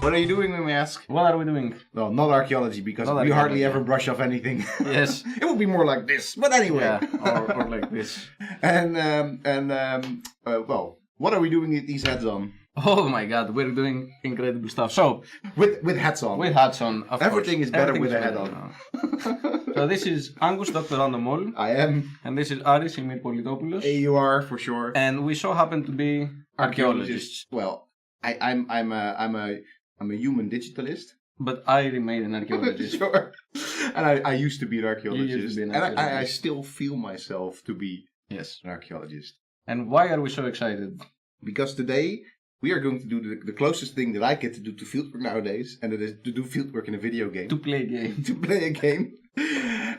What are you doing, we may ask? What are we doing? Well, not archaeology, because we hardly ever brush off anything. Yes. It would be more like this, but anyway. Yeah, or like this. Well, what are we doing with these hats on? Oh my god, we're doing incredible stuff. So, with hats on. With hats on, of Everything course. is better with a hat on. So this is Angus, Dr. Random All. I am. And this is Aris, Ymir Politopoulos. AUR for sure. And we so happen to be archaeologists. Well, I'm a human digitalist. But I remain an archaeologist. Sure. And I used to be an archaeologist. You used to be an archaeologist. And I still feel myself to be an archaeologist. And why are we so excited? Because today we are going to do the closest thing that I get to do to fieldwork nowadays, and that is to do fieldwork in a video game. To play a game. To play a game.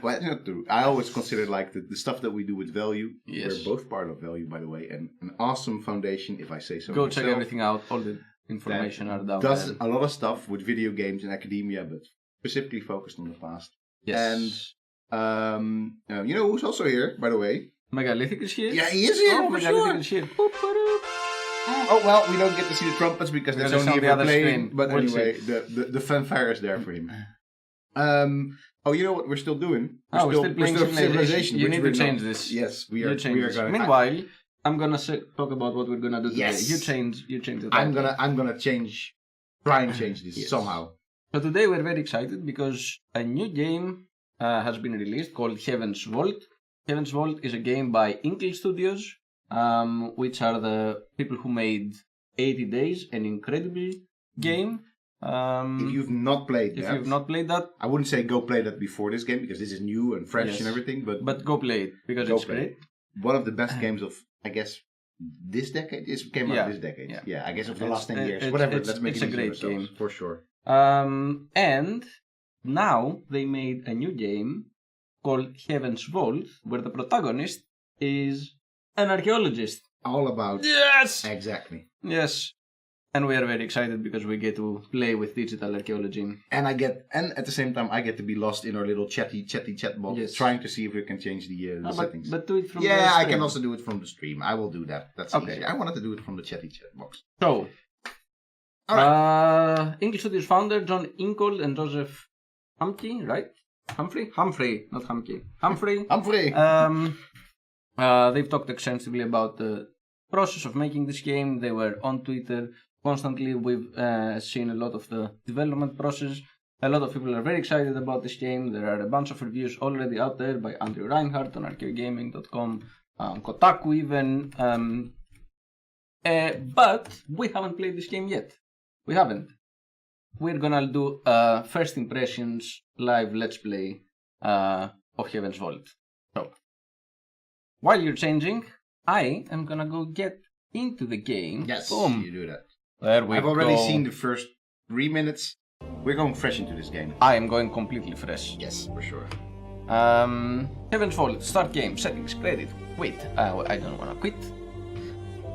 Well, that's not true. I always consider like the stuff that we do with value. Yes. We're both part of value, by the way, and an awesome foundation, if I say so. Go check everything out. All the information are down does there. a lot of stuff with video games and academia, but specifically focused on the past. Yes. And you know who's also here, by the way? Megalithic is here. Yeah, he is here. Oh, for Megalithic sure. is here. Oh well, we don't get to see the trumpets because that's only if the we're other playing. screen. But We'll anyway, the fanfare is there for him. Oh, you know what we're still doing? We're still playing Civilization. You need to change this. Yes, we are. Meanwhile, I'm gonna talk about what we're gonna do today. Yes. You change the I'm title. gonna try and change this somehow. So today we're very excited because a new game has been released called Heaven's Vault. Heaven's Vault is a game by Inkle Studios, which are the people who made 80 Days, an incredible game. If you've not played that, I wouldn't say go play that before this game because this is new and fresh and everything. But go play it because it's great. One of the best games of, I guess, this decade. It came out this decade. Yeah, I guess of the last 10 years. Whatever. Let's make it a great game for sure. And now they made a new game called Heaven's Vault, where the protagonist is an archaeologist. All about. Yes! Exactly. Yes. And we are very excited because we get to play with digital archaeology. And at the same time, I get to be lost in our little chatty chat box, trying to see if we can change the settings. But do it from the stream. I can also do it from the stream. I will do that. That's okay. Easy. I wanted to do it from the chatty chat box. So, English Studios founder John Inkle and Joseph Humphrey, right? Humphrey, not Humphrey. Humphrey. They've talked extensively about the process of making this game. They were on Twitter constantly. We've seen a lot of the development process. A lot of people are very excited about this game. There are a bunch of reviews already out there by Andrew Reinhardt on archaeogaming.com, Kotaku even. But we haven't played this game yet. We haven't. We're gonna do first impressions live let's play of Heaven's Vault. So, while you're changing, I am gonna go get into the game. Yes, boom. You do that. There we go. I've already seen the first 3 minutes. We're going fresh into this game. I am going completely fresh. Yes, for sure. Heaven's Vault, start game, settings, credit, quit. I don't wanna quit.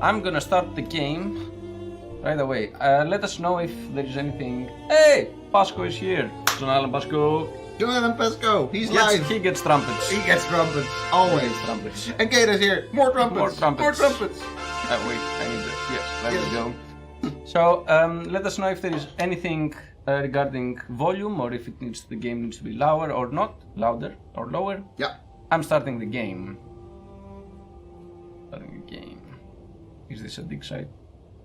I'm gonna start the game right away. Let us know if there is anything. Hey, Pasco is here. John Allen Pasco. Jonathan Pasco, he's live. He gets trumpets. He gets trumpets, always. Trumpets. And Kate is here. More trumpets. Wait, I need that. Yes, there we go. So, let us know if there is anything regarding volume, or if the game needs to be louder or not, louder or lower. Yeah. I'm starting the game. Is this a dig site?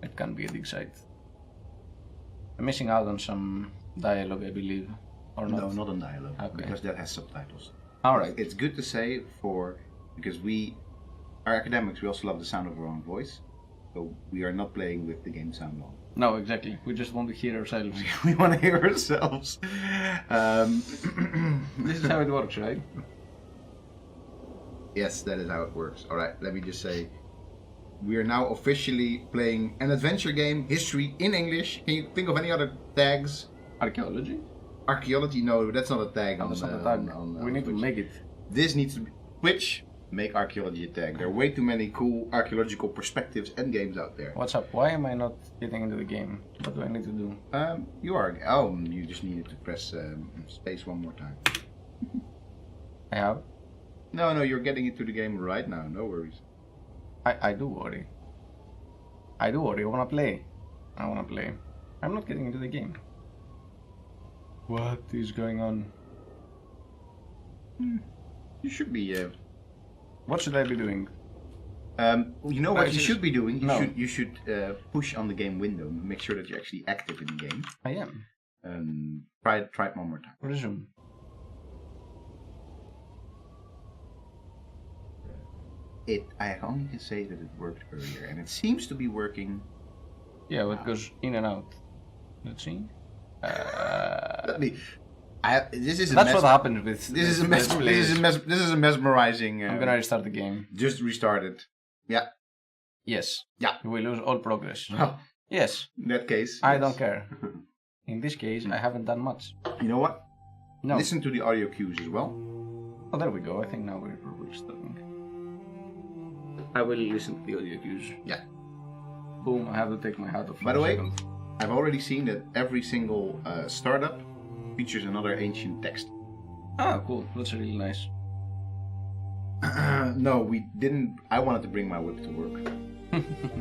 It can be a dig site. I'm missing out on some dialogue, I believe, or not? No, not on dialogue, because that has subtitles. All right. It's good to say because we are academics, we also love the sound of our own voice. So we are not playing with the game sound on. No, exactly. We just want to hear ourselves. We want to hear ourselves. This is how it works, right? Yes, that is how it works. All right, let me just say, we are now officially playing an adventure game, history in English. Can you think of any other tags? Archaeology? Archaeology? No, that's not a tag. No, that's not a tag. We need to make it. This needs to be Twitch. Make archaeology a tag. There are way too many cool archaeological perspectives and games out there. What's up? Why am I not getting into the game? What do I need to do? You just needed to press space one more time. I have? No, you're getting into the game right now. No worries. I do worry. I wanna play. I'm not getting into the game. What is going on? You should be. What should I be doing? You know what you should be doing? You should push on the game window. Make sure that you're actually active in the game. I am. Try it one more time. Resume. I only can say that it worked earlier, and it seems to be working. Yeah, it goes in and out. Let's see. That's what happened with this is a mesmerizing. I'm gonna restart the game. Just restart it. Yeah. Yes. Yeah. We lose all progress. Well, yes. in that case, I don't care. In this case, I haven't done much. You know what? No. Listen to the audio cues as well. Oh, there we go. I think now we're starting. I will listen to the audio cues. Yeah. Boom! I have to take my hat off. By the way, I've already seen that every single startup features another ancient text. Ah, cool. That's really nice. No, we didn't. I wanted to bring my whip to work,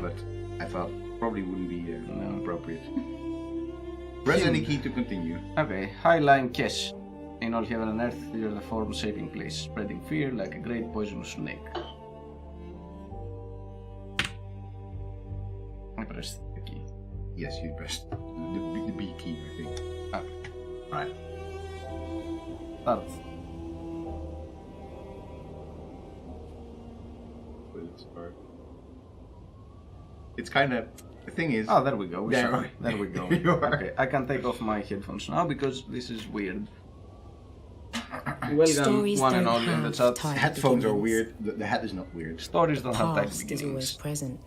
but I thought probably wouldn't be appropriate. Press any key to continue. Okay. Highline Kesh. In all heaven and earth, you're the form-shaping place, spreading fear like a great poisonous snake. I pressed the key. Yes, you pressed the B key, I think. Okay. Right. Start. It's kind of. The thing is. Oh, there we go. There we go. Okay, I can take off my headphones now because this is weird. Welcome, Stories one and don't all in the have chat. title Headphones are beginnings. weird. The hat is not weird. Stories don't have title Past is always beginnings. present.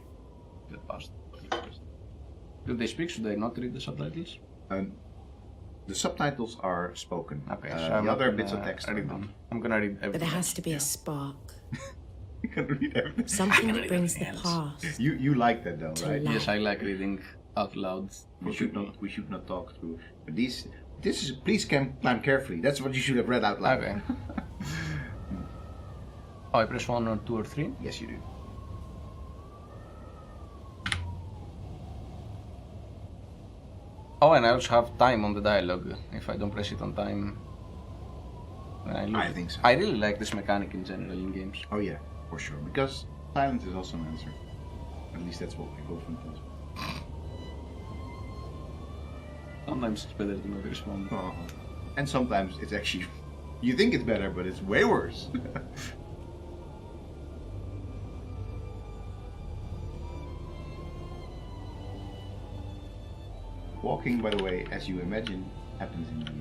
The past. Do they speak? Should I not read the subtitles? The subtitles are spoken. Okay, the other bits of text. Read them. I'm gonna read everything. But there has to be a spark. You can read everything. Something that brings the past. You like that though, right? life. Yes, I like reading out loud. We should not talk through. But this is please climb carefully. That's what you should have read out loud. Okay. Oh, I press 1 or 2 or 3? Yes, you do. Oh, and I also have time on the dialogue. If I don't press it on time, I think so. I really like this mechanic in general in games. Oh yeah, for sure. Because silence is also an answer. At least that's what we both think. Sometimes it's better to not respond. And sometimes it's actually, you think it's better, but it's way worse. Walking, by the way, as you imagine, happens in the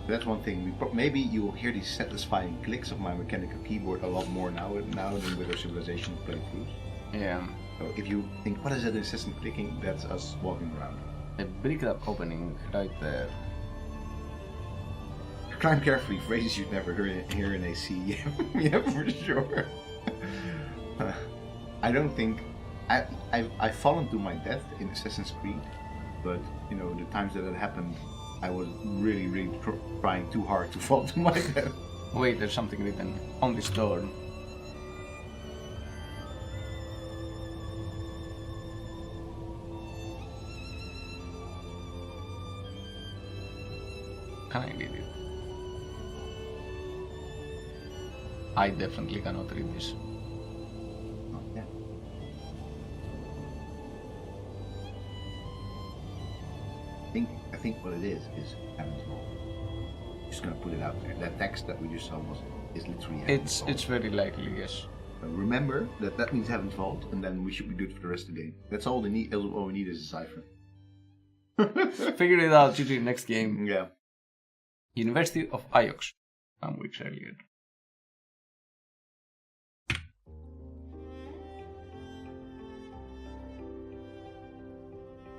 that's one thing. Maybe you will hear these satisfying clicks of my mechanical keyboard a lot more now than with our Civilization playthroughs. Yeah. So if you think, what is that incessant clicking? That's us walking around. A bricked up opening right there. Climb carefully, phrases you'd never hear in AC. Yeah, for sure. I don't think I've fallen to my death in Assassin's Creed, but you know the times that it happened, I was really trying too hard to fall to my death. Wait, there's something written on this door. Can I read it? I definitely cannot read this. Oh, yeah. I think what it is Heaven's Law. Just gonna put it out there. That text that we just saw is literally Heaven's Law. It's very likely, yes. Remember that means Heaven's Vault, and then we should be good for the rest of the game. That's all we need. All we need is a cipher. Figure it out, GG, next game. Yeah. University of Iox. Some weeks earlier.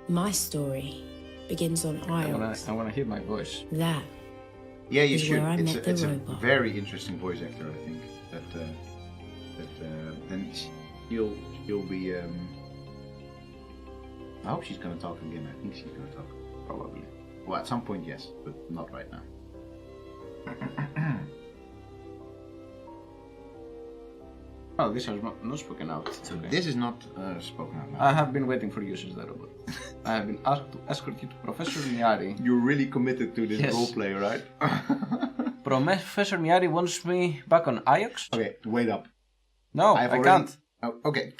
My story begins on Iox. I wanna hear my voice. That Yeah, you is should. where I It's, met a, the it's a robot. very interesting voice actor, I think. And you'll be. I hope she's gonna talk again. I think she's gonna talk. Probably. Well, at some point, yes, but not right now. Oh, this has not spoken out. So Okay. this is not spoken out loud. I have been waiting for you since that robot. I have been asked to escort you to Professor Niari. You're really committed to this Yes. roleplay, right? Professor Niari wants me back on Iox? Okay, wait up. No, I've I already- can't. Oh, okay.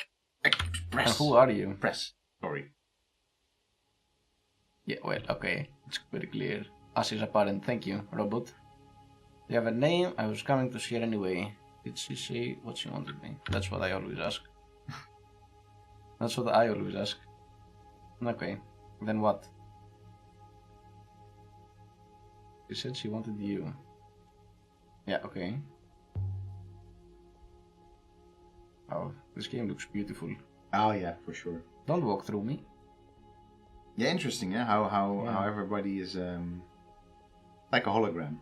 Press. And who are you? Press. Sorry. Yeah, well, okay. It's very clear. As is apparent. Thank you, robot. You have a name? I was coming to see her anyway. Did she say what she wanted me? That's what I always ask. That's what I always ask. Okay, then what? She said she wanted you. Yeah, okay. Oh, this game looks beautiful. Oh yeah, for sure. Don't walk through me. Yeah, interesting. Yeah, how everybody is like a hologram.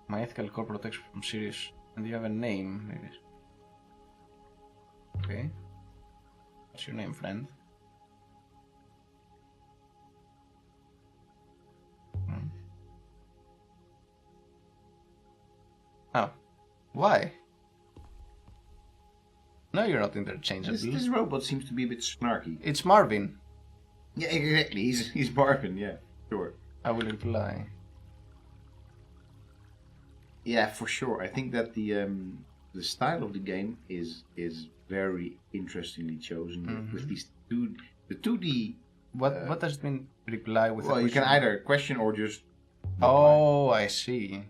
My ethical core protects from serious. And you have a name, maybe. Okay. What's your name, friend? Oh. Why? No, you're not interchangeable. This robot seems to be a bit snarky. It's Marvin. Yeah, exactly. He's Marvin. Yeah, sure. I will reply. Yeah, for sure. I think that the style of the game is very interestingly chosen with these the 2D. What does it mean? Reply with a Well, you can question? either question or just. Oh, I see.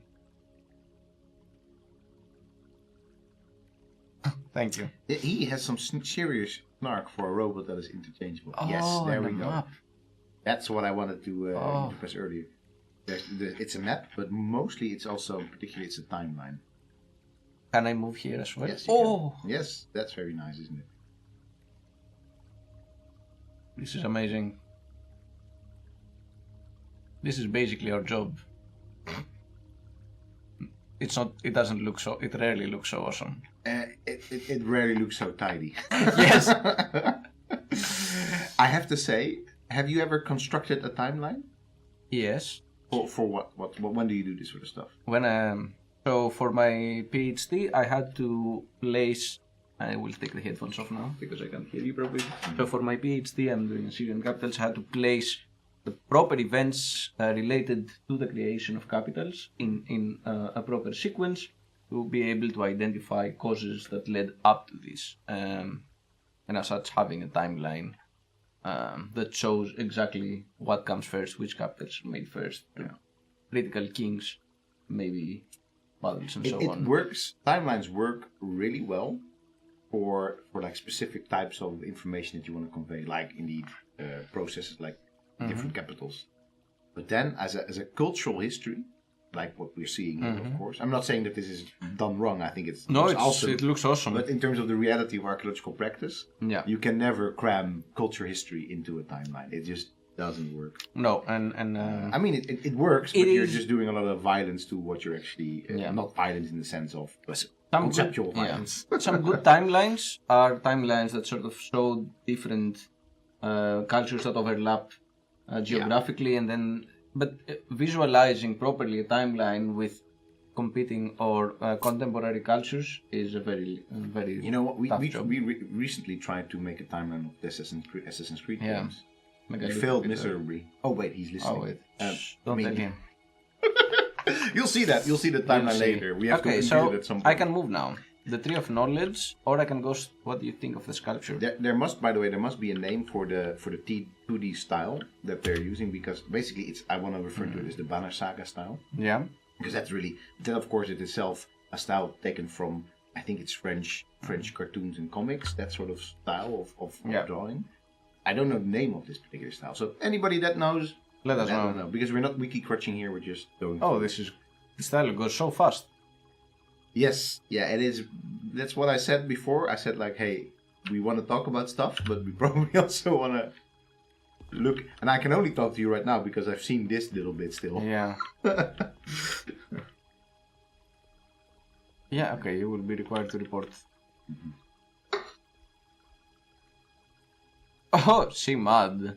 Thank you. He has some serious snark for a robot that is interchangeable. Oh, Yes, there we the go. map. That's what I wanted to Oh. press earlier. It's a map, but mostly it's also, particularly, it's a timeline. Can I move here as well? Yes, you Oh, can. Yes, that's very nice, isn't it? this is amazing. This is basically our job. It's not. It doesn't look so. It rarely looks so awesome. It rarely looks so tidy. Yes. I have to say, have you ever constructed a timeline? Yes. For what? When do you do this sort of stuff? When so for my PhD, I had to place. I will take the headphones off now because I can't hear you properly. So for my PhD, I'm doing Syrian capitals. I had to place the proper events related to the creation of capitals in a proper sequence to be able to identify causes that led up to this, and as such having a timeline that shows exactly what comes first, which capitals are made first, critical kings, maybe battles and so It on. works. Timelines work really well for like specific types of information that you want to convey, like indeed processes like different capitals. But then as a cultural history, like what we're seeing here, of course. I'm not saying that this is done wrong. I think it looks awesome. But in terms of the reality of archaeological practice, Yeah. you can never cram culture history into a timeline. It just doesn't work. No, and I mean, it works, but It you're is- just doing a lot of violence to what you're actually not violence in the sense of conceptual violence. Some good timelines are timelines that sort of show different cultures that overlap geographically, and then visualizing properly a timeline with competing or contemporary cultures is a very You know what? tough We job. recently tried to make a timeline of the Assassin's Creed Yeah. games. Mega We look failed at it. miserably. Oh wait, he's listening. Oh wait, I don't mean, tell him. You'll see that. You'll see the timeline You'll see. later. We have to Okay, include so it at some point. I can move now. The Tree of Knowledge, or I can go. What do you think of the sculpture? There must, by the way, there must be a name for the 2D style that they're using, because basically I want to refer to it as the Banner Saga style, Yeah. because that's really that. Of course, it itself a style taken from, I think it's French cartoons and comics. That sort of style of Yeah. drawing. I don't know the name of this particular style, so anybody that knows, Let us I know. don't know, because we're not wiki crutching here. We're just going. Oh, this style goes so fast. Yes, yeah, it is. That's what I said before. I said like, hey, we want to talk about stuff, but we probably also want to look. And I can only talk to you right now because I've seen this little bit still. Yeah. Yeah. Okay. You will be required to report. Oh, she mad.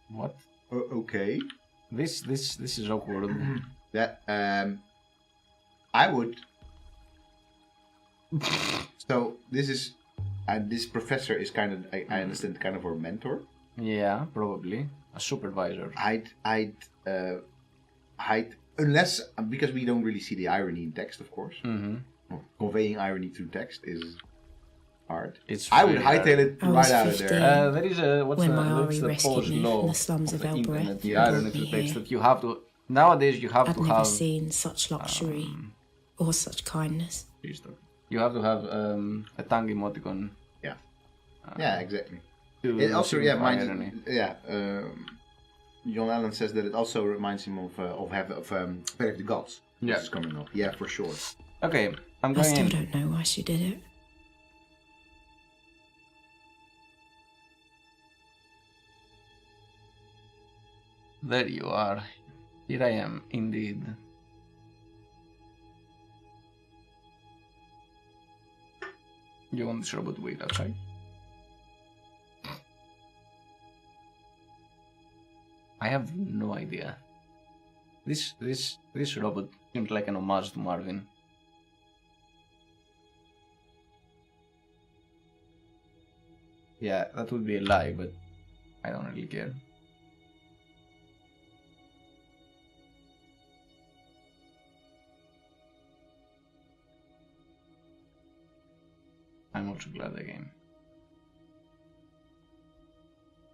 What? Okay. This is awkward. That I would So this is, and this professor is kind of, I understand, kind of our mentor. Yeah, probably a supervisor. I'd unless, because we don't really see the irony in text, of course. Conveying irony through text is hard. I would hightail it right out of there. There is a what's when the, my what's Ari the rescued Poe's me law from the slums of the internet? Elbereth The and irony brought through me text here. that you have to nowadays you have I'd to never have seen such luxury or such kindness. you have to have a tongue emoticon. Yeah. Yeah, exactly. It also, John Allen says that it also reminds him of Attack of the Gods. Yeah. This is coming up. Yeah, for sure. Okay, I'm I going still in. don't know why she did it. There you are. Here I am, indeed. You want this robot to wait outside? I have no idea. This robot seems like an homage to Marvin. Yeah, that would be a lie, but I don't really care. I'm also glad I came.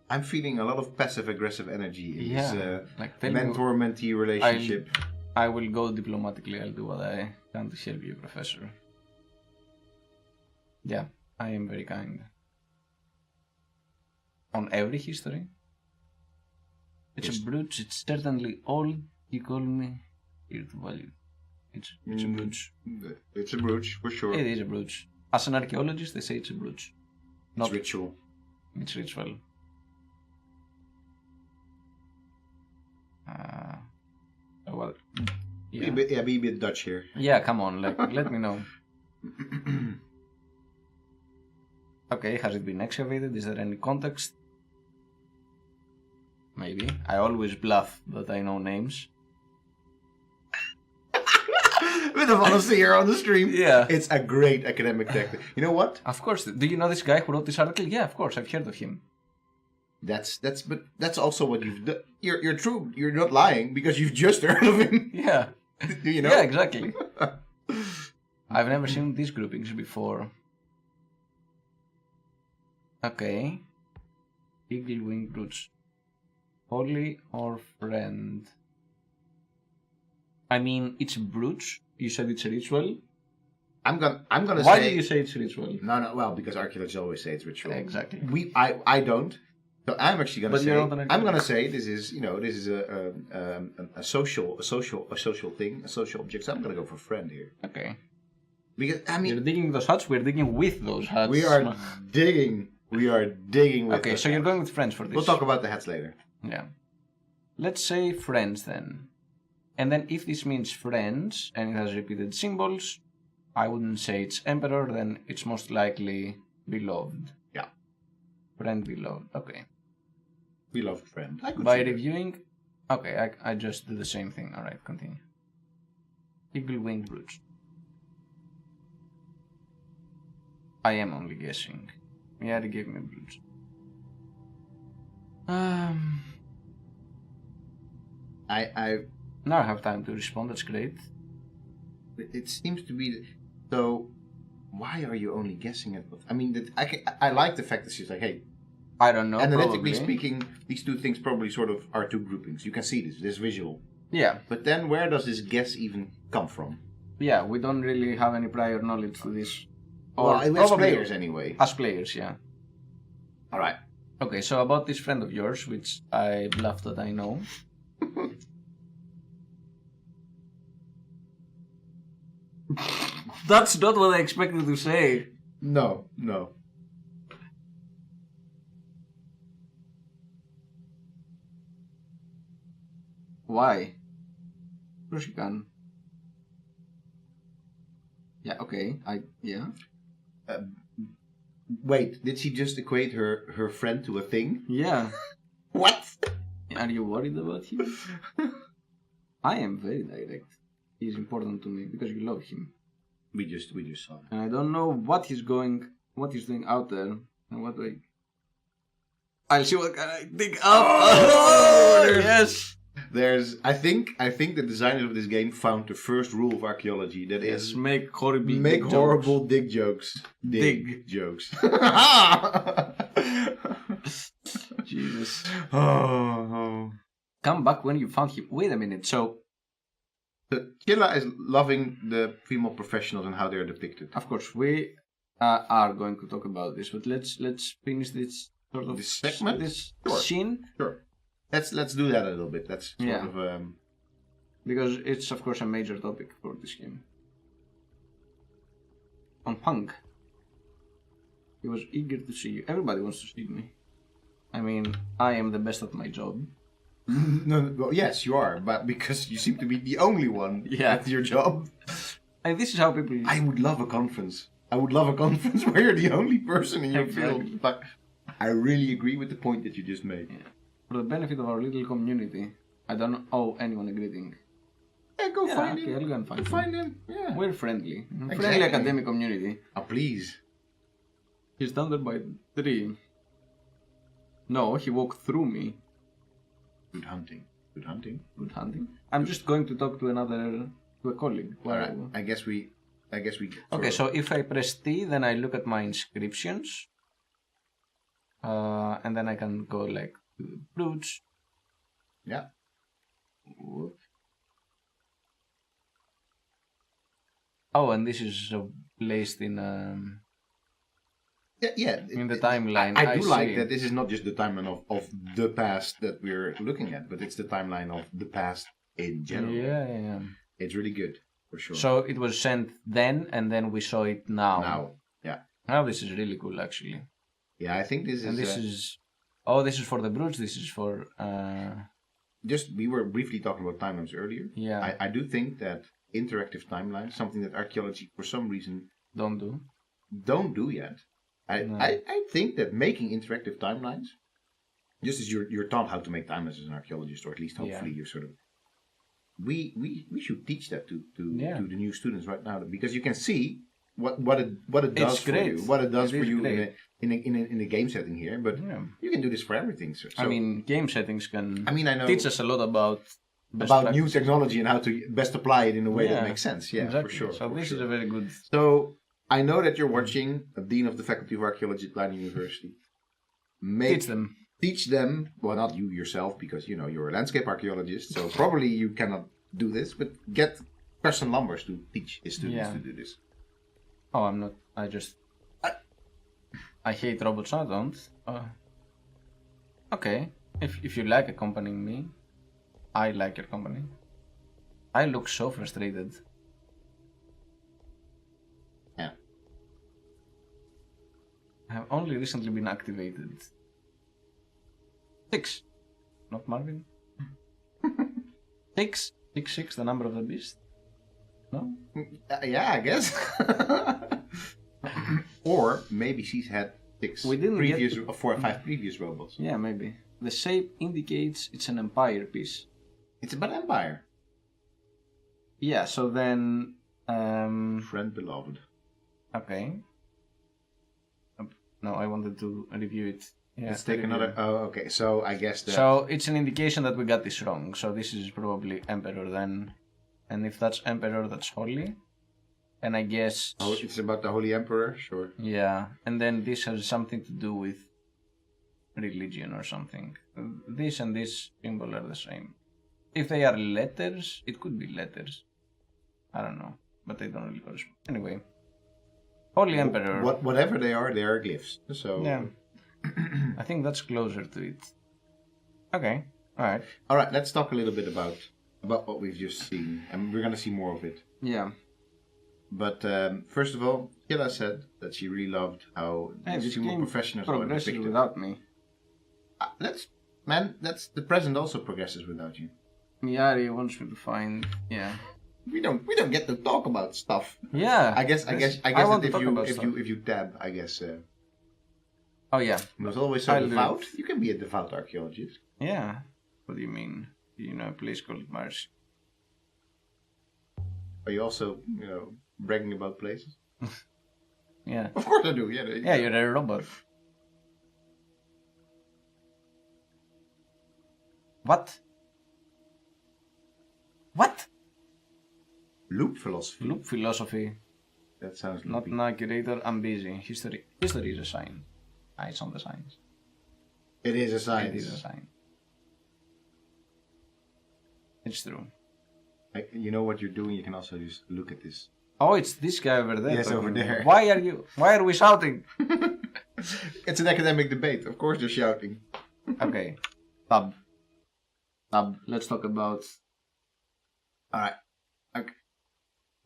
I'm feeling a lot of passive-aggressive energy in this like mentor-mentee relationship. I will go diplomatically. I'll do what I can to help you, Professor. Yeah, I am very kind. On every history? It's a brooch. It's certainly old. You call me here to value. It's a brooch. It's a brooch, for sure. It is a brooch. As an archaeologist, they say it's a brooch. Not ritual. It's ritual. Well, yeah. Be a bit Dutch here. Yeah, come on, let me know. Okay, has it been excavated? Is there any context? Maybe. I always bluff that I know names. Bit of honesty here on the stream. Yeah. It's a great academic tactic. You know what? Of course. Do you know this guy who wrote this article? Yeah, of course. I've heard of him. That's also what you've done. You're true. You're not lying because you've just heard of him. Yeah. Do you know? Yeah, exactly. I've never seen these groupings before. Okay. Eagle wing brooch. Holy or friend? I mean, it's a brooch. You said it's a ritual. I'm gonna Why say. do you say it's a ritual? No. Well, because archaeologists always say it's ritual. Exactly. I don't. So I'm actually gonna But say. you're not an I'm gonna archaeologist. say this is a social thing, a social object. So I'm gonna go for friend here. Okay. Because I mean, You're digging those huts. We're digging with those huts. we are digging. We are digging with. Okay, so you're going with friends for this. We'll talk about the hats later. Yeah. Let's say friends then. And then if this means friends and it has repeated symbols, I wouldn't say it's emperor, then it's most likely beloved. Yeah. Friend beloved. Okay. Beloved friend. I could By see that. reviewing, okay, I just do the same thing. Alright, continue. Eagle winged brooch. I am only guessing. Yeah, they gave me brooch. I Now I have time to respond. That's great. It seems to be so. Why are you only guessing at what? I mean, I like the fact that she's like, hey, I don't know. analytically probably. speaking, these two things probably sort of are two groupings. You can see this visual. Yeah, But then where does this guess even come from? yeah. We don't really have any prior knowledge to this. Well, as probably players anyway. As players, yeah. All right. Okay, so about this friend of yours, which I bluff that I know. That's not what I expected to say. No. Why? Of course you can. Yeah, okay. Yeah. Wait, did she just equate her friend to a thing? Yeah. What? Are you worried about him? I am very direct. He's important to me because you love him. We just saw it. And I don't know what he's doing out there. And what way. I'll see what can I dig up. Oh, yes. I think the designers of this game found the first rule of archaeology. That is make horrible dig jokes. Dig jokes. Jesus. Oh. Come back when you found him. Wait a minute. So Killa is loving the female professionals and how they are depicted. Of course, we are going to talk about this, but let's finish this sort of this segment, this sure. scene. Sure. Let's do that a little bit. That's sort of because it's of course a major topic for this game. On Punk, he was eager to see you. Everybody wants to see me. I mean, I am the best at my job. No, well, yes, you are, but because you seem to be the only one at your job. And this is how people. I would love a conference. Where you're the only person in your field. But I really agree with the point that you just made. Yeah. For the benefit of our little community, I don't owe anyone a greeting. Yeah, go find him. I'll go and find him. Yeah. We're friendly. Exactly. Friendly academic community. Oh, please. He's down there by the tree. No, he walked through me. Good hunting. I'm just going to talk to a colleague. Alright, I guess we. Okay, so if I press T, then I look at my inscriptions. And then I can go like to the brooch. Yeah. Whoop. Oh, and this is placed in in the timeline. I do like that this is not just the timeline of the past that we're looking at, but it's the timeline of the past in general. Yeah. It's really good, for sure. So it was sent then, and then we saw it now. Yeah. Now this is really cool, actually. Yeah, I think this is... And this is... Oh, this is for the brooch, this is for... we were briefly talking about timelines earlier. Yeah. I do think that interactive timelines, something that archaeology, for some reason... Don't do yet. I think that making interactive timelines, just as you're taught how to make timelines as an archaeologist, or at least hopefully you're sort of... We should teach that to the new students right now, because you can see what it does for you, what it does for you in a game setting here. But you can do this for everything. So, I mean, game settings can I know teach us a lot about new technology and how to best apply it in a way that makes sense. Yeah, exactly. For sure. So this is a very good. So I know that you're watching a dean of the Faculty of Archaeology at Leiden University. Teach them, well, not you yourself, because you're a landscape archaeologist, so probably you cannot do this, but get Preston Lambers to teach his students to do this. Oh, I'm not. I hate robots. I don't. Okay, if you like accompanying me, I like your company. I look so frustrated. Yeah. I have only recently been activated. 6. Not Marvin. 6? 6, the number of the beast? No? Yeah, I guess. Or maybe she's had 4 or 5 previous robots. Yeah, maybe. The shape indicates it's an empire piece. It's about empire. Yeah, so then... Friend beloved. Okay. No, I wanted to review it. Yeah, let's take another... Oh, okay. So I guess that... So it's an indication that we got this wrong. So this is probably Emperor then. And if that's Emperor, that's Holy. And I guess... Oh, it's about the Holy Emperor? Sure. Yeah. And then this has something to do with religion or something. This and this symbol are the same. If they are letters, it could be letters. I don't know. But they don't really correspond. Anyway. Holy Emperor. Whatever they are glyphs. So... Yeah. I think that's closer to it. Okay. Alright. Alright, let's talk a little bit about what we've just seen. And we're going to see more of it. Yeah. But first of all, Killa said that she really loved how this female professionals are depicted. Without me. That's the present also progresses without you. Miyari wants me to find. Yeah. We don't get to talk about stuff. Yeah. I guess that if you tab, I guess. Oh yeah. There's always so devout. You can be a devout archaeologist. Yeah. What do you mean? You know a place called Mars. Are you also, bragging about places? Yeah. Of course I do. Yeah. Yeah, you're a robot. What? What? Loop philosophy. Loop philosophy. That sounds Not loopy. an curator, I'm busy. History is a sign. It's on the signs. It is a science. It is a sign. It's true. You know what you're doing? You can also just look at this. Oh, it's this guy over there. Yes, over there. Why are we shouting? It's an academic debate. Of course they're shouting. Okay. Tab. Let's talk about... Alright. Okay.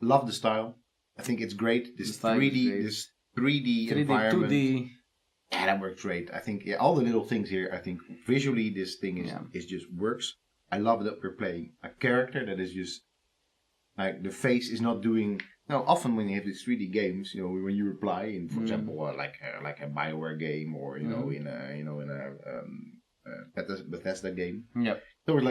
Love the style. I think it's great. This 3D environment. 2D. Yeah, that works great. I think all the little things here, I think visually this thing is just works. I love that we're playing a character that is just like the face is not doing. Now, often when you have these 3D games, when you reply in, for example, like a BioWare game or in a Bethesda game. Yeah. So it's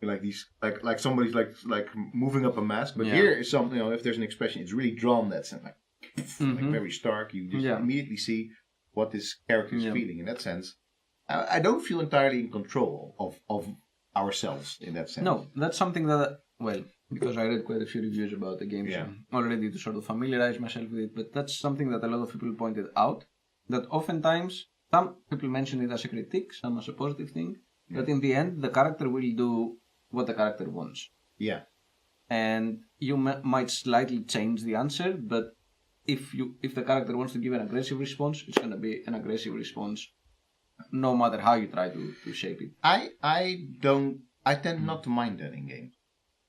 like these like somebody's like moving up a mask, but here is something. If there's an expression, it's really drawn. That's like very stark. You just immediately see what this character is feeling. In that sense, I don't feel entirely in control of ourselves in that sense. No, that's something that because I read quite a few reviews about the game already to sort of familiarize myself with it. But that's something that a lot of people pointed out. That oftentimes some people mention it as a critique, some as a positive thing. That in the end, the character will do what the character wants. Yeah. And you might slightly change the answer, but if the character wants to give an aggressive response, it's going to be an aggressive response, no matter how you try to shape it. I tend not to mind that in games,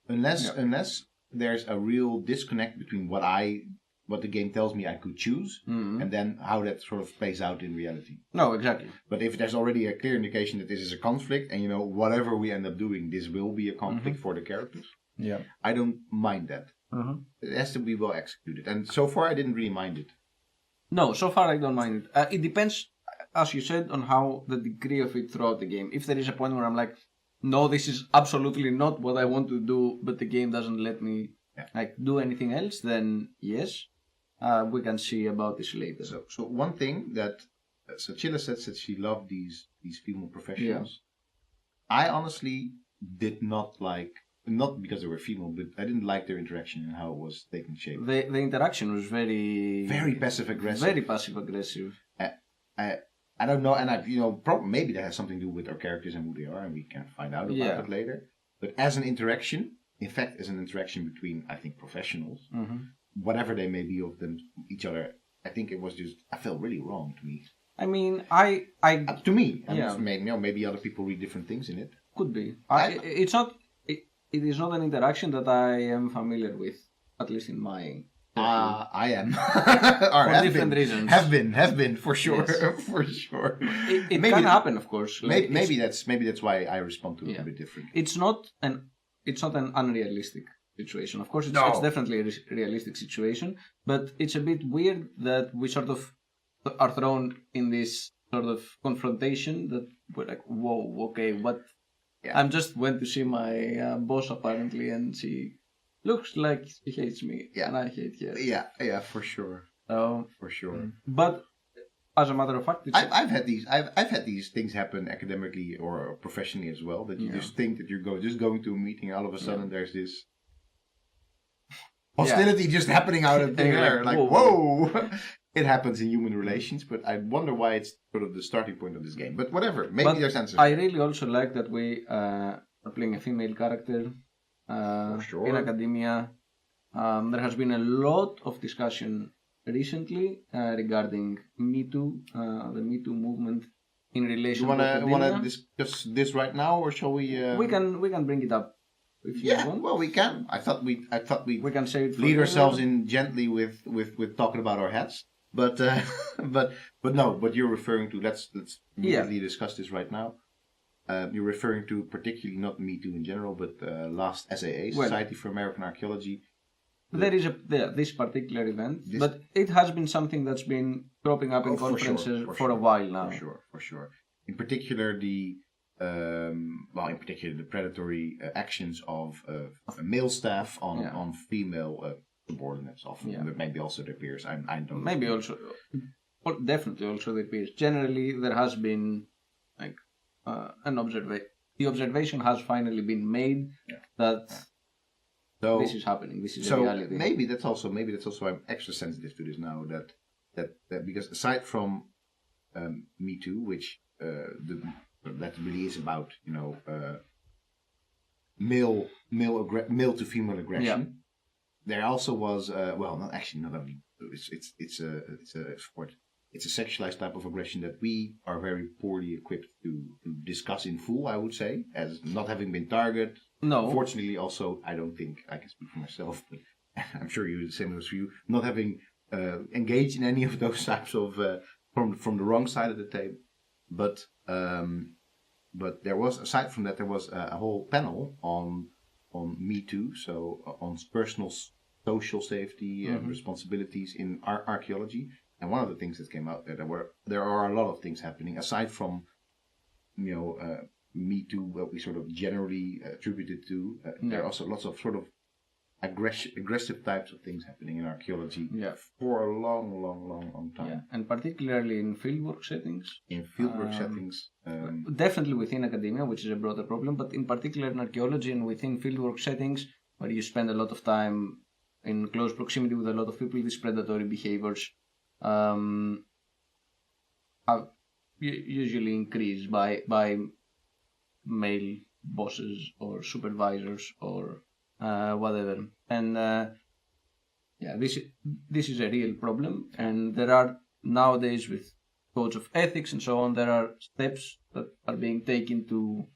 unless there's a real disconnect between what the game tells me I could choose, and then how that sort of plays out in reality. No, exactly. But if there's already a clear indication that this is a conflict, and whatever we end up doing, this will be a conflict for the characters. Yeah, I don't mind that. It has to be well executed, and so far I didn't really mind it. No, so far I don't mind it. It depends, as you said, on how the degree of it throughout the game. If there is a point where I'm like, no, this is absolutely not what I want to do, but the game doesn't let me do anything else, then yes. We can see about this later. So one thing that Chilla said she loved these female professionals. Yeah. I honestly did not like, not because they were female, but I didn't like their interaction and how it was taking shape. The interaction was very passive aggressive. Very passive aggressive. I don't know, and probably maybe that has something to do with our characters and who they are, and we can find out about it later. But as an interaction, in fact, as an interaction between, I think, professionals. Whatever they may be of them, each other, I think it was just, I felt really wrong to me. I mean, I to me, maybe other people read different things in it. Could be. It is not an interaction that I am familiar with, at least in my. I am. For different reasons. Have been for sure, for sure. It can happen, of course. Maybe that's why I respond to it a bit differently. It's not an unrealistic situation. Of course, it's definitely a realistic situation, but it's a bit weird that we sort of are thrown in this sort of confrontation that we're like, whoa, okay, what? Yeah. I just went to see my boss apparently, and she looks like she hates me, and I hate her. Yeah, for sure. So for sure. But as a matter of fact, I've had these things happen academically or professionally as well. That you just think that you're going to a meeting, and all of a sudden there's this hostility just happening out of thin air. Like, whoa! It happens in human relations, but I wonder why it's sort of the starting point of this game. But whatever, maybe there's answers. I really also like that we are playing a female character in academia. There has been a lot of discussion recently regarding Me Too, the Me Too movement in relation to academia. You want to discuss this right now, or shall we? We can bring it up. If you want. Well, we can. I thought we can say it lead ourselves in gently with talking about our hats. But no. What you're referring to? Let's immediately discuss this right now. You're referring to particularly not Me Too in general, but last SAA, Society for American Archaeology. There is this particular event, but it has been something that's been cropping up in conferences for a while now. For sure. In particular, the predatory actions of male staff on female subordinates often, but maybe also their peers. I don't. Maybe also, well, definitely also their peers. Generally, there has been like an observation. The observation has finally been made that this is happening. This is a reality. Maybe that's also why I'm extra sensitive to this now. That because aside from Me Too, which that really is about male to female aggression. There also was not only it's a sexualized type of aggression that we are very poorly equipped to discuss in full. I would say, as not having been targeted. No. Fortunately, also I don't think I can speak for myself, but I'm sure you the same as you. Not having engaged in any of those types of from the wrong side of the table, but there was, aside from that, there was a whole panel on Me Too, so on personal social safety and responsibilities in archaeology. And one of the things that came out there are a lot of things happening aside from Me Too, what we sort of generally attributed to. There are also lots of sort of aggressive types of things happening in archaeology for a long time. Yeah, and particularly in fieldwork settings. Definitely within academia, which is a broader problem, but in particular in archaeology and within fieldwork settings, where you spend a lot of time in close proximity with a lot of people, these predatory behaviors are usually increased by male bosses or supervisors or whatever, and this is a real problem, and there are nowadays with codes of ethics and so on, there are steps that are being taken to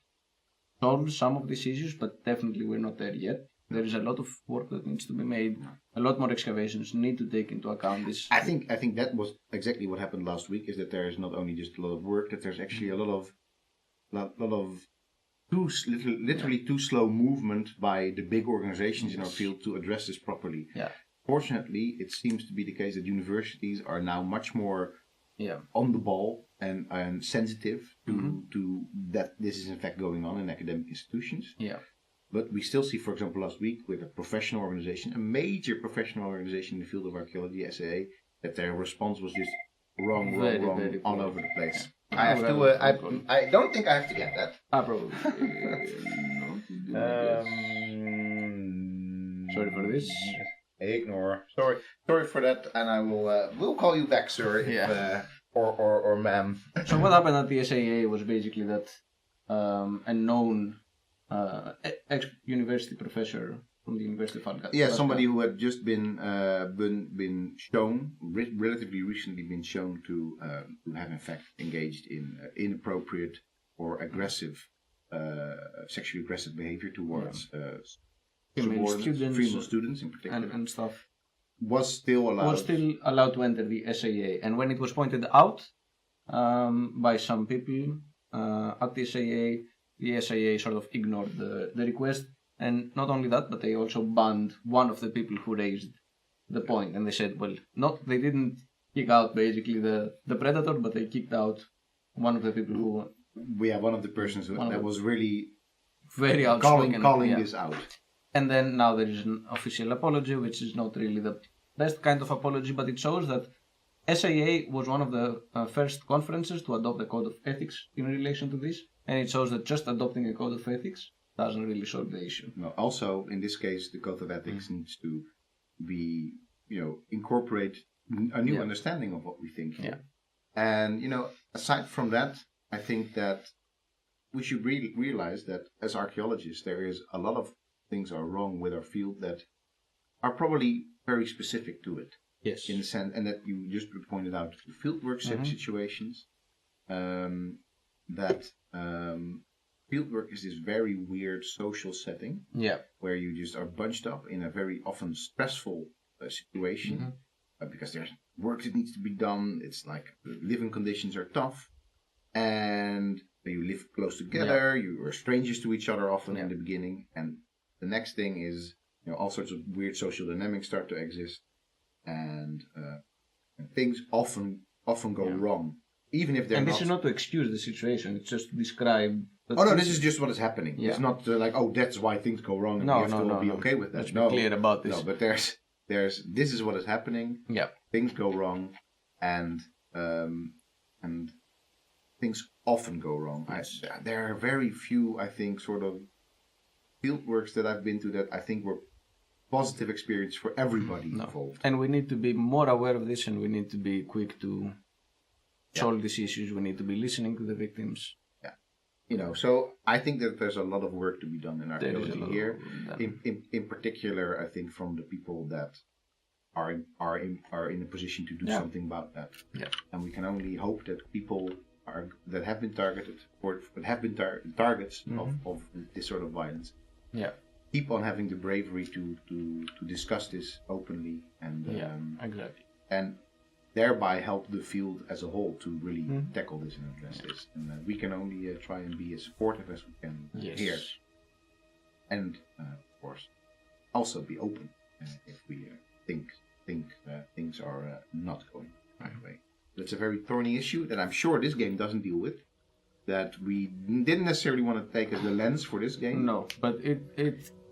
solve some of these issues, but definitely we're not there yet. There is a lot of work that needs to be made. A lot more excavations need to take into account this. I think that was exactly what happened last week. Is that there is not only just a lot of work, that there's actually a lot of literally too slow movement by the big organizations in our field to address this properly. Yeah. Fortunately, it seems to be the case that universities are now much more on the ball and sensitive to that this is in fact going on in academic institutions. Yeah. But we still see, for example, last week with a professional organization, a major professional organization in the field of archaeology, SAA, that their response was just wrong, all over the place. I have to. I don't think I have to get that. Probably. Sorry for this. Ignore. Sorry for that, and I will. We'll call you back, sir. Or ma'am. So what happened at the SAA was basically that a known ex-university professor from the University of Alaska. Yeah, somebody who had just been shown, relatively recently been shown to have in fact engaged in inappropriate or aggressive, sexually aggressive behavior towards female students in particular, and stuff. Was still allowed to enter the SAA, and when it was pointed out by some people at the SAA sort of ignored the request, and not only that, but they also banned one of the people who raised the point, and they said, well, they didn't kick out basically the predator, but they kicked out one of the people who... one of the persons that was really very outspoken calling this out. And then now there is an official apology, which is not really the best kind of apology, but it shows that SAA was one of the first conferences to adopt a code of ethics in relation to this, and it shows that just adopting a code of ethics doesn't really solve the issue. No, also, in this case, the code of ethics needs to be, incorporate a new understanding of what we think. Yeah. And, aside from that, I think that we should realize that as archaeologists, there is a lot of things are wrong with our field that are probably very specific to it. Yes. In the sense, and that you just pointed out fieldwork situations, that fieldwork is this very weird social setting, where you just are bunched up in a very often stressful situation, because there's work that needs to be done. It's like the living conditions are tough, and you live close together. You are strangers to each other often in the beginning, and the next thing is all sorts of weird social dynamics start to exist, and things often go wrong, even if they're and this is not to excuse the situation; it's just to describe. This is just what is happening. Yeah. It's not like, that's why things go wrong, and we have to be okay with that. Let's be clear about this. No, but there's this is what is happening. Yeah. Things go wrong, and things often go wrong. Yes. There are very few, I think, sort of field works that I've been to that I think were positive experience for everybody involved. And we need to be more aware of this, and we need to be quick to solve these issues. We need to be listening to the victims. So I think that there's a lot of work to be done in archaeology here. In particular, I think from the people that are in a position to do something about that. Yeah. And we can only hope that people that have been targeted or that have been targets of this sort of violence. Yeah. Keep on having the bravery to discuss this openly and exactly. And thereby help the field as a whole to really tackle this and address this. And we can only try and be as supportive as we can here. And of course, also be open if we think things are not going the right way. That's a very thorny issue that I'm sure this game doesn't deal with. That we didn't necessarily want to take as the lens for this game. No, but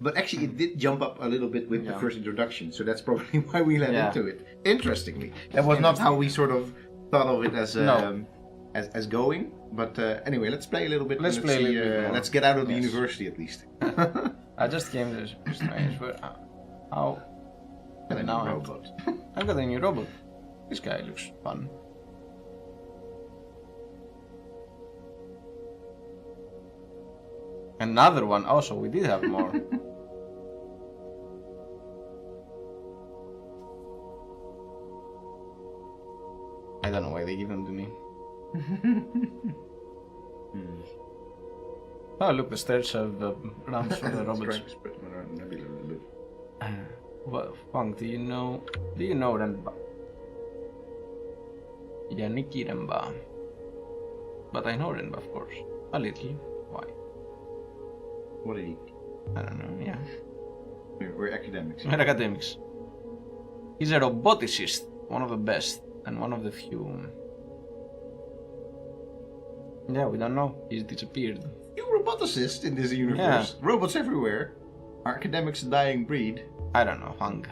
But actually, it did jump up a little bit with the first introduction, so that's probably why we led into it. Interestingly, that was not how we sort of thought of it as going. But anyway, let's play a little bit. Let's let's get out of the university at least. I just came to this strange. How? And a new robot. I've got a new robot. This guy looks fun. Another one. Also, we did have more. I don't know why they give them to me. Oh, look, the stairs have ramps for the robots. Well, Fang, do you know Renba? Yaniki Renba. But I know Renba, of course. A little. Why? What did he? I don't know, yeah. We're academics. We're academics. He's a roboticist, one of the best, and one of the few. Yeah, we don't know. He's disappeared. You roboticist in this universe. Yeah. Robots everywhere. Are academics a dying breed? I don't know, Hung.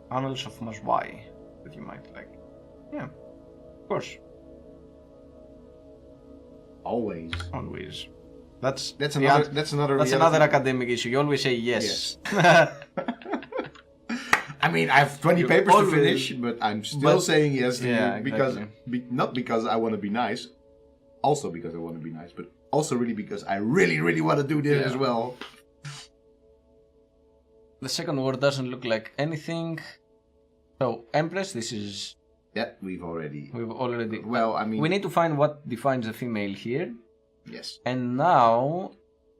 Annals of Maswai that you might like. Yeah, of course. Always. That's another academic issue. You always say yes. I mean, I have 20 papers to finish, but I'm still saying yes to you because not because I want to be nice, also because I want to be nice, but also really because I really, really want to do this as well. The second word doesn't look like anything. So, Empress, this is... Yeah, we've already... Well, I mean... We need to find what defines a female here. Yes. And now,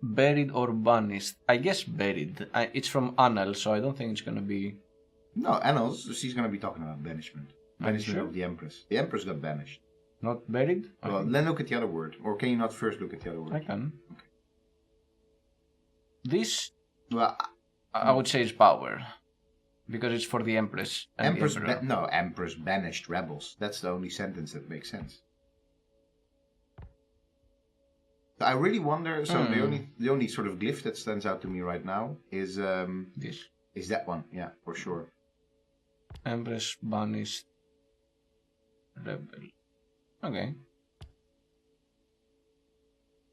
buried or banished. I guess buried. It's from Annals, so I don't think it's going to be... No, Annals, she's going to be talking about banishment. Banishment of the Empress. The Empress got banished. Not buried? Well, then look at the other word. Or can you not first look at the other word? I can. Okay. This... Well... I would say it's power. Because it's for the Empress. And Empress banished rebels. That's the only sentence that makes sense. I really wonder. So the only sort of glyph that stands out to me right now is this. Is that one? Yeah, for sure. Empress banished rebel. Okay.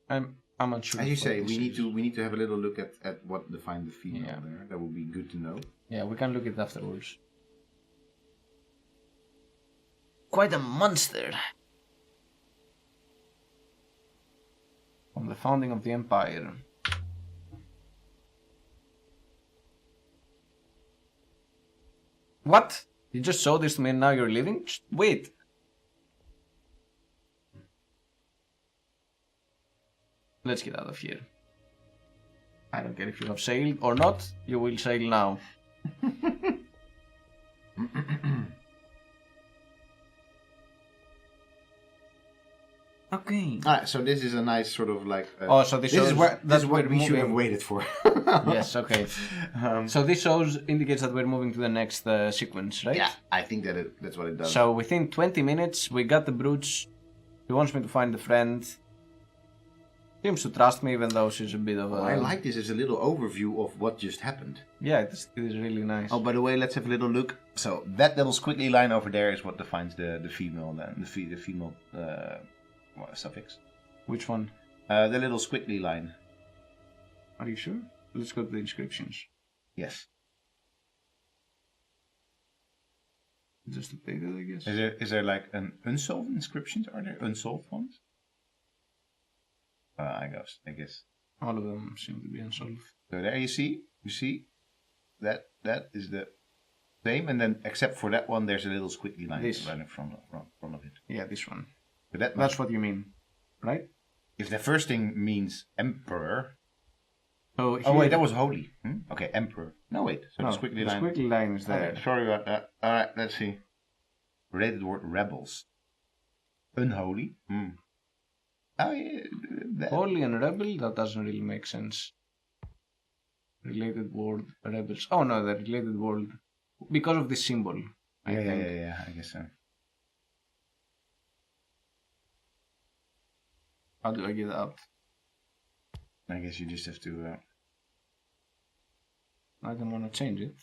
I'm unsure. As you say, we need to have a little look at what defined the female there. That would be good to know. Yeah, we can look at it afterwards. Quite a monster. From the founding of the empire. What? You just showed this to me and now you're leaving? Wait. Let's get out of here. I don't care if you have sailed or not, you will sail now. Okay. So this is a nice sort of like. So this is what we should have moving. waited for. Yes. Okay. So this shows indicates that we're moving to the next sequence, right? Yeah, I think that's what it does. So within 20 minutes, we got the brooch. He wants me to find a friend. Seems to trust me, even though she's a bit of a. I like this as a little overview of what just happened. Yeah, it is really nice. Oh, by the way, let's have a little look. So that little squiggly line over there is what defines the female, then the female suffix. Which one? The little squiggly line. Are you sure? Let's go to the inscriptions. Yes. Just to take that, I guess. Is there like an unsolved inscriptions? Are there unsolved ones? I guess. All of them seem to be unsolved. So there you see that is the same, and then except for that one, there's a little squiggly line right in front of it. Yeah, this one. But that's what you mean, right? If the first thing means emperor. Oh wait, that was holy. Okay, emperor. No wait, so the squiggly line. The squiggly line is there. Okay, sorry about that. All right, let's see. Related word rebels. Unholy. Oh yeah. Holy and rebel. That doesn't really make sense. Related word rebels. Oh no, the related word because of this symbol. I think. Yeah. I guess so. How do I get out? I guess you just have to. I don't want to change it.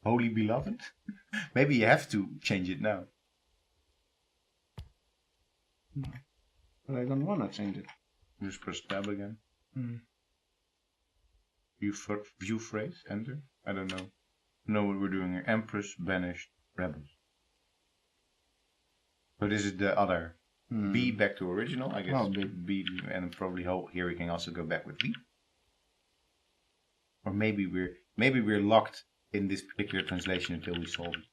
Holy beloved? Maybe you have to change it now. But I don't want to change it. Just press tab again. View phrase, enter. I don't know what we're doing here. Empress, banished, rebels. So this is the other. B back to original, I guess. Oh, B and probably here we can also go back with B. Or maybe we're locked in this particular translation until we solve it.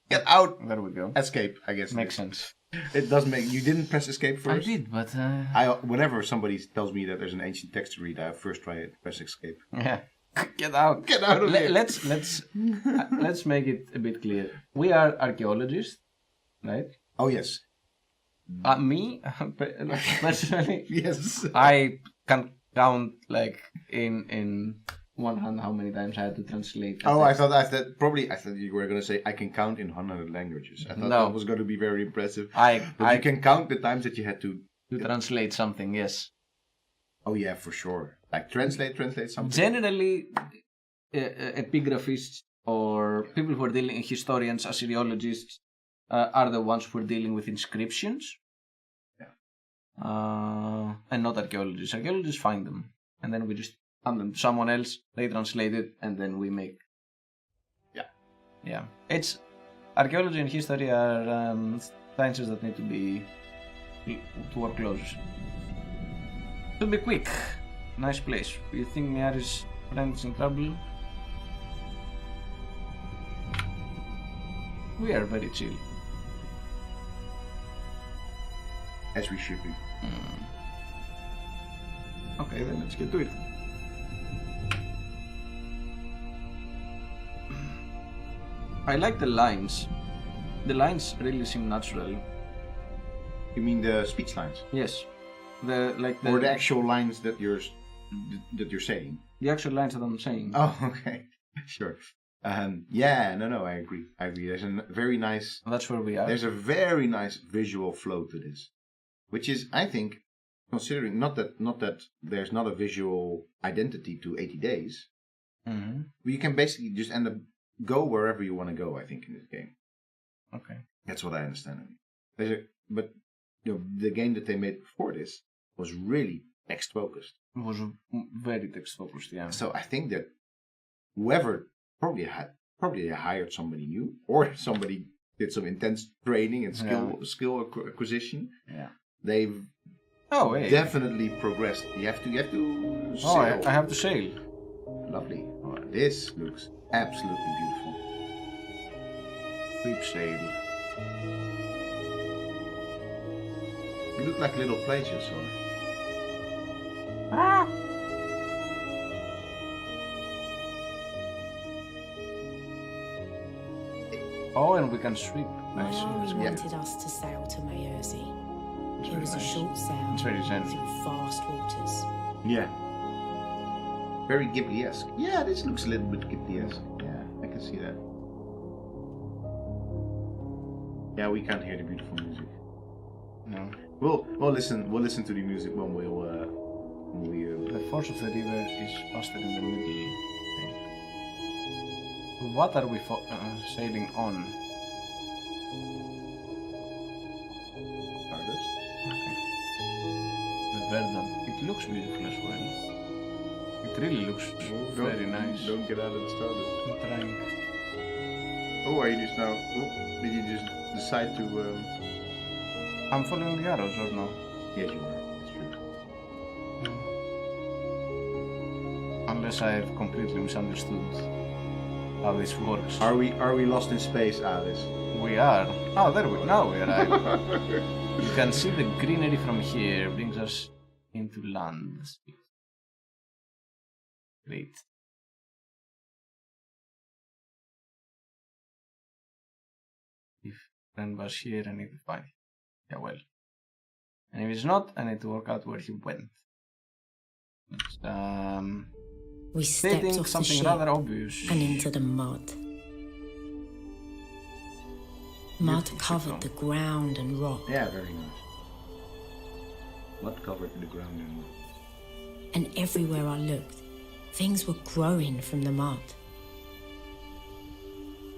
Get out! There we go. Escape, I guess. Makes sense. It does make. You didn't press escape first? I did, but. Whenever somebody tells me that there's an ancient text to read, I first try it, press escape. Yeah. Get out! Get out of here! Let's make it a bit clear. We are archaeologists, right? Oh yes. Me personally, yes. I can count like in one hand how many times I had to translate. I thought you were going to say I can count in 100 languages. I thought that was going to be very impressive. You can count the times that you had to translate something. Yes. Oh yeah, for sure. Like translate something. Generally, epigraphists or people who are dealing, historians, Assyriologists, are the ones who are dealing with inscriptions. Yeah. And not archaeologists. Archaeologists find them, and then we just hand them to someone else. They translate it, and then we make. Yeah. It's archaeology and history are sciences that need to work close. It'll be quick. Nice place. You think Miari's friend is in trouble? We are very chill. As we should be. Okay, then let's get to it. I like the lines. The lines really seem natural. You mean the speech lines? Yes. Or the actual lines that you're saying? The actual lines that I'm saying. Oh, okay. Sure. Yeah, no, I agree. There's a very nice... That's where we are. There's a very nice visual flow to this. Which is, I think, considering not that there's not a visual identity to 80 Days, you can basically just end up go wherever you want to go, I think, in this game. Okay. That's what I understand. But the game that they made before this was really text-focused. It was very text-focused, yeah. So I think that whoever probably hired somebody new, or somebody did some intense training and skill acquisition. Yeah. They've definitely progressed. You have to sail. I have to sail. Lovely. Oh, this looks absolutely beautiful. Sweep sail. You look like little places, or... Oh, and we can sweep. My Nice. army That's good. wanted us to sail to Maerzi. It's It very was a nice. short sail It's very zen. through vast waters. Yeah. Very Ghibli-esque. Yeah, this looks a little bit Ghibli-esque. Yeah, I can see that. Yeah, we can't hear the beautiful music. No. We'll listen to the music when we The force of the river is faster in the middle. Okay. What are we sailing on? Stardust. Okay. The Verdant. It looks beautiful as well. It really looks very nice. Don't get out of the Stardust. I'm trying. Oh, are you just now? Oh, did you just decide to? I'm following the arrows or no? Yes, you are. That's true. Unless I've completely misunderstood how this works. Are we lost in space, Alice? We are. Oh, now we arrive. You can see the greenery from here brings us into land. Great. If friend was here, I need to find him. Yeah, well. And if it's not, I need to work out where he went. It's, We stepped stating off the something ship rather obvious. and into the mud. Mud Beautiful covered signal. the ground and rock, Yeah, very nice. What covered the ground and wood? and everywhere I looked, things were growing from the mud.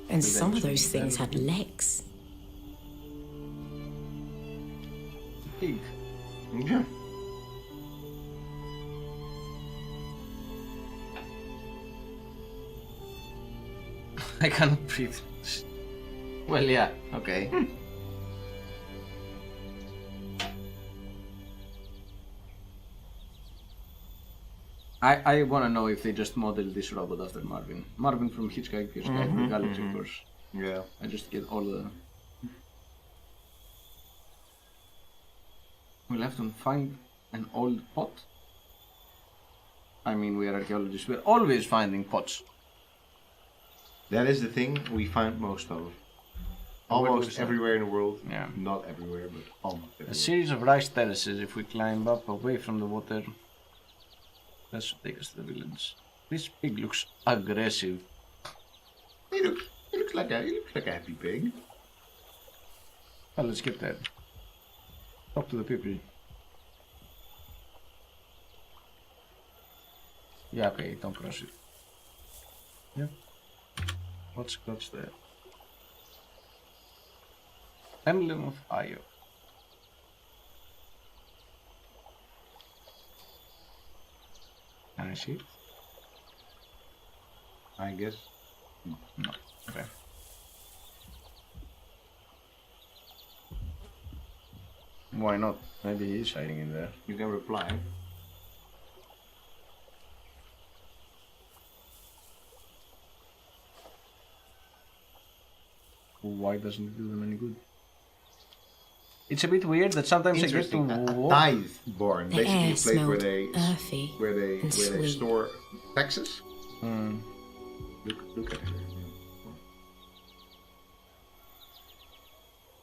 And some of those things had legs. Pig. Yeah. I cannot breathe. Well, yeah, okay. I want to know if they just modeled this robot after Marvin. Marvin from Hitchhiker's Guide to the Galaxy, of course. Yeah. I just get all the... We'll have to find an old pot. I mean, we are archaeologists. We're always finding pots. That is the thing we find most of. Almost everywhere in the world. Yeah. Not everywhere, but almost everywhere. A series of rice terraces. If we climb up away from the water, that should take us to the village. This pig looks aggressive. He looks like a happy pig. Well, let's get there. Talk to the people. Yeah, okay, don't cross it. Yeah. What's there? Emblem of Io. Can I see it? I guess. No. Okay. Why not? Maybe he is hiding in there. You can reply. Why doesn't it do them any good? It's a bit weird that sometimes I get to walk. Tithe born, The basically air a place where smelled they earthy and sweet. store taxes. Hmm. Look at it.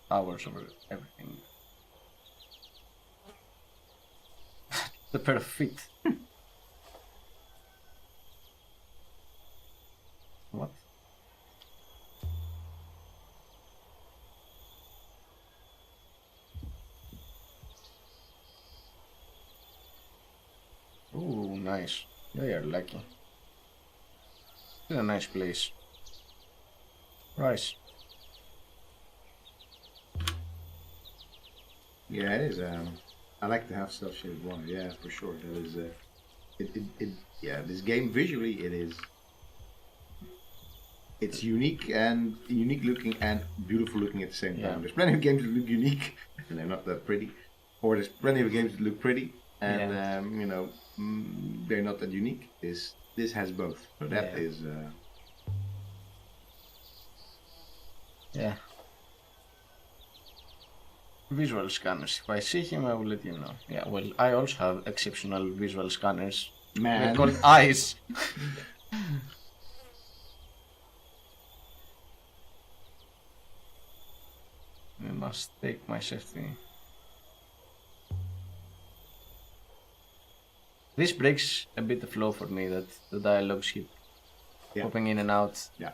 Hours over everything. The pair of feet. What? Ooh, nice. They are lucky. It's a nice place. Rice. Yeah, it is. I like to have stuff shaped one. Yeah, for sure. That is. Yeah, this game visually it is. It's unique looking and beautiful looking at the same time. Yeah. There's plenty of games that look unique and they're not that pretty, or there's plenty of games that look pretty and they're not that unique. This has both, so that is. Yeah. Visual scanners. If I see him, I will let you know. Yeah, well, I also have exceptional visual scanners. Man. They're called eyes. I must take my safety. This breaks a bit the flow for me, that the dialogues keep popping in and out. Yeah.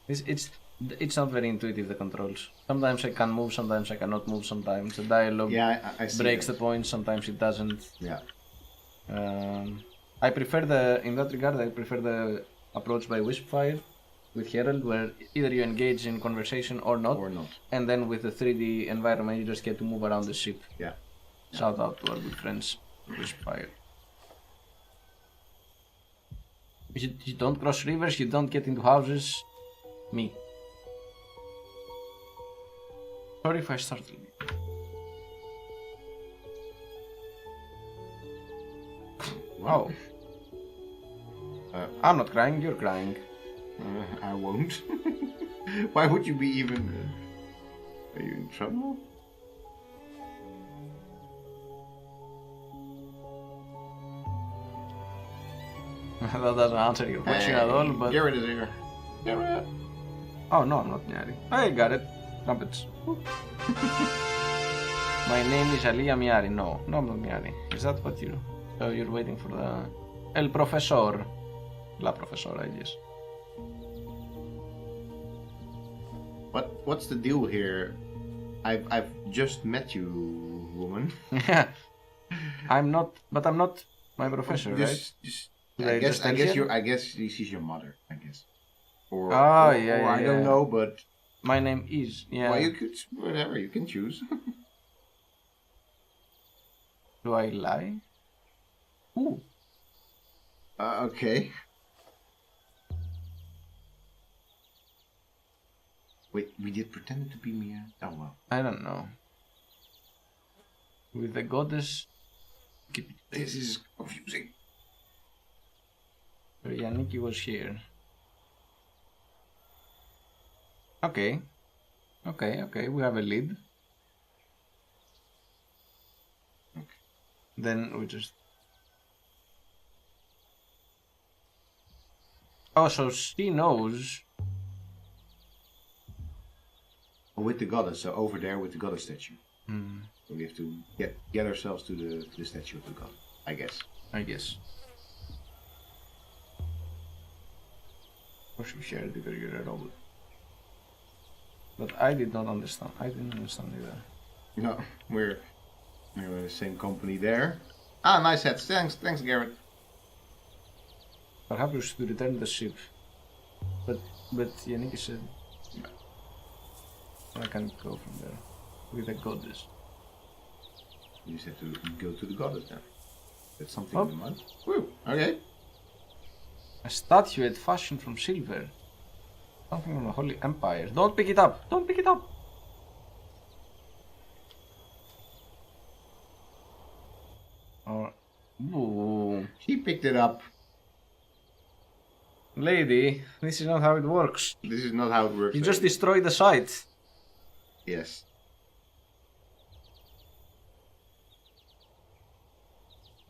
It's not very intuitive, the controls. Sometimes I can move, sometimes I cannot move, sometimes the dialogue I see breaks that. the point, sometimes it doesn't. Yeah. I prefer in that regard, I prefer the approach by Wispfire with Herald, where either you engage in conversation or not. And then with the 3D environment, you just get to move around the ship. Yeah. Shout out to our good friends, Wispfire. You don't cross rivers, you don't get into houses. Me. Sorry if I startled you. Wow. I'm not crying, you're crying. I won't. Why would you be even... are you in trouble? That doesn't answer your question at all, but... Garrett is here. Garrett. Oh no, I'm not Nyari. I got it. Trumpets. My name is Ali Amiari. No, I'm not Nyari. Is that what you... So you're waiting for the... El Profesor. La Profesor, I guess. What's the deal here? I've just met you, woman. I'm not my professor, right? I guess she's your mother, I guess. Or I don't know, but my name is, yeah. Well, you could, whatever, you can choose. Do I lie? Ooh. Okay. Wait, we did pretend to be Mia? Oh well. I don't know. With the goddess... This is confusing. So Yannicki was here. Okay, we have a lead. Okay. Then we just... Oh, so she knows... With the goddess, so over there with the goddess statue. Mm. So we have to get ourselves to the statue of the goddess, I guess. Or she shared it, you're a robot. But I did not understand. I didn't understand either. No, we're in the same company there. Ah, nice hats. Thanks, Garrett. Perhaps we should return the ship. But Yannicki said... I can't go from there with the goddess. You just have to go to the goddess then. That's something in the mud. Woo, okay. A statuette fashioned from silver. Something from the Holy Empire. Don't pick it up! Don't pick it up! Or... Ooh. He picked it up. Lady, this is not how it works. This is not how it works. You just destroyed the site. Yes.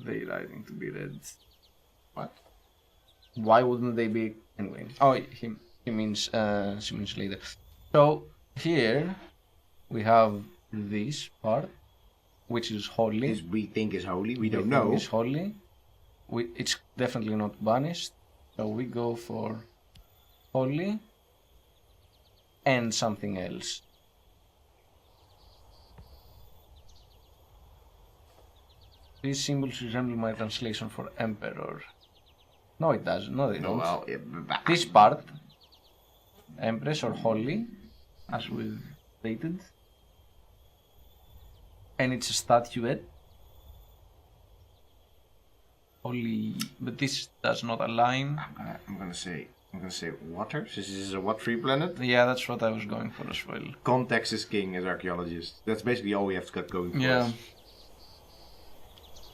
They writing to be read. What? Why wouldn't they be anyway? Oh, he means she means later. So here we have this part, which is holy. This we think is holy. We don't know. It's holy. It's definitely not banished. So we go for holy and something else. These symbols resemble my translation for emperor. No, it doesn't. No, they don't. Well, this part, empress or holy, as we've stated, and it's a statuette. Holy, but this does not align. I'm gonna say water. This is a what-free planet. Yeah, that's what I was going for as well. Context is king as archaeologists. That's basically all we have to get going for us.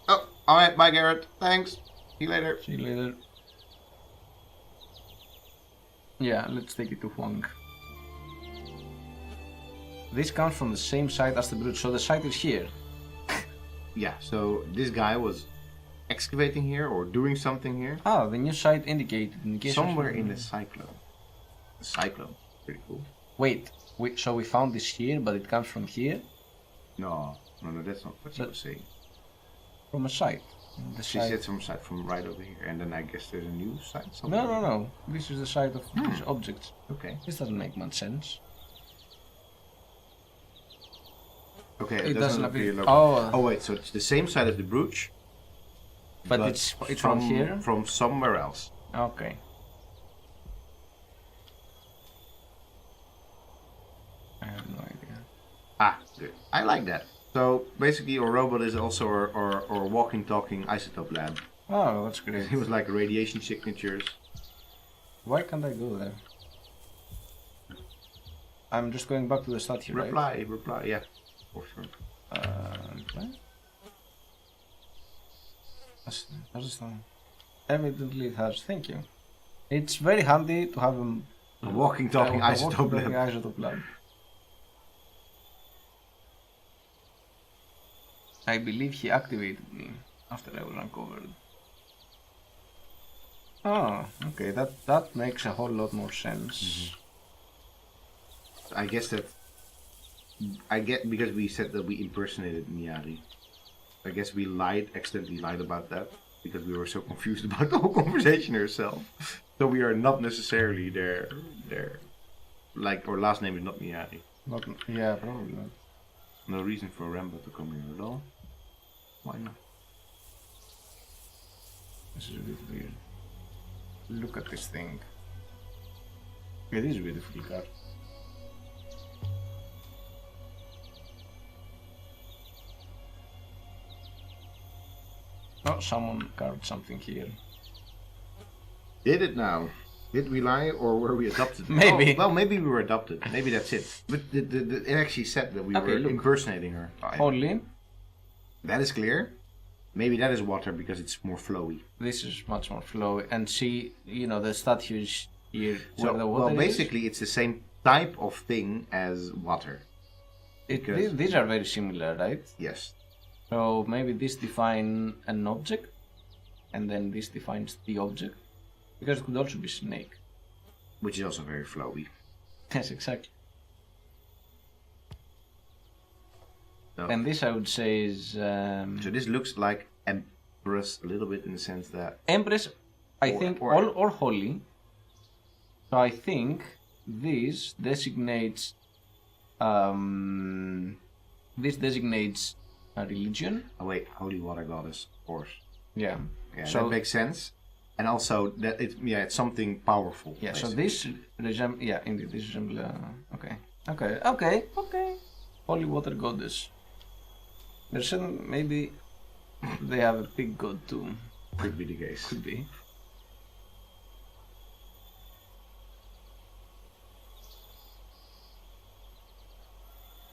Oh, alright, bye Garrett. Thanks. See you later. See you later. Yeah, let's take it to Huang. This comes from the same site as the brute, so the site is here. Yeah, so this guy was excavating here or doing something here. Ah, the new site indicated in case somewhere in the cyclone. The cyclone. Pretty cool. Wait, So we found this here, but it comes from here? No, that's not what she was saying. From a site. She said from right over here, and then I guess there's a new site somewhere. No. This is the site of these objects. Okay. This doesn't make much sense. Okay, It doesn't appear. Oh wait, so it's the same side of the brooch, but it's from here? From somewhere else. Okay. I have no idea. Ah, good. I like that. So basically, your robot is also our walking, talking isotope lab. Oh, that's great. It was like radiation signatures. Why can't I go there? I'm just going back to the statue, right? Reply, yeah. For sure. Reply? How's this one? Evidently it has. Thank you. It's very handy to have a walking, talking isotope lab. I believe he activated me after I was uncovered. Oh, okay, that makes a whole lot more sense. Mm-hmm. I get because we said that we impersonated Miyari. I guess we accidentally lied about that because we were so confused about the whole conversation herself. So we are not necessarily their like our last name is not Miyari. Yeah, probably not. No reason for Rambo to come here at all. Why not? This is a bit weird. Look at this thing. It is a beautiful car. Oh, someone carved something here. Did it now? Did we lie or were we adopted? Maybe. Oh, well, maybe we were adopted. Maybe that's it. But it actually said that we were impersonating her. Only. That is clear. Maybe that is water because it's more flowy. This is much more flowy. And see, the statues here where the water basically it's the same type of thing as water. These are very similar, right? Yes. So maybe this defines an object, and then this defines the object. Because it could also be snake. Which is also very flowy. Yes, exactly. No. And this I would say is... So this looks like Empress a little bit in the sense that... Empress, I think, or holy. So I think this designates... this designates a religion. Oh wait, holy water goddess, of course. Yeah. Yeah, so that makes sense. And also that it's something powerful. Yeah, basically. So this resembles... Yeah, indeed, this resembles... Okay. Holy water goddess. There's some... Maybe they have a big god too. Could be the case. Could be.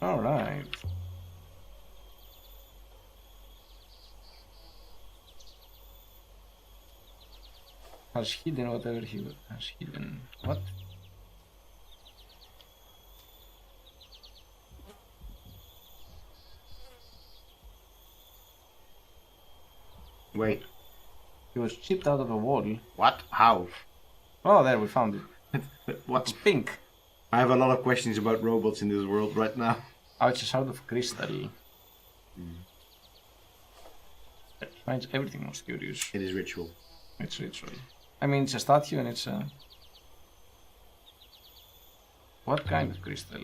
Alright. Has hidden whatever he has hidden. What? Wait. He was chipped out of a wall. What? How? Oh, there, we found it. What? It's pink. I have a lot of questions about robots in this world right now. Oh, it's a sort of crystal. It finds everything most curious. It is ritual. It's ritual. I mean, it's a statue and it's a... What kind of crystal?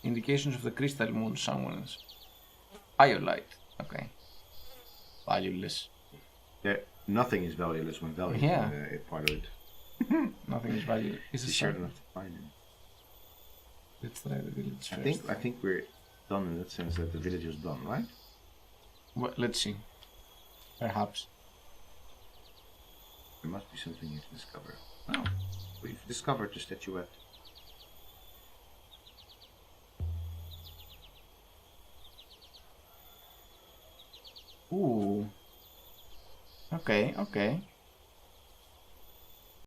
Indications of the crystal moon someone's... Iolite. Okay. Valueless. Yeah, nothing is valueless when value is part of it. Nothing is valueless. It's sure enough to find it. Let's try the village I think we're done in that sense that the village is done, right? Well, let's see. Perhaps. There must be something here to discover. Oh, we've discovered the statuette. Ooh. Okay.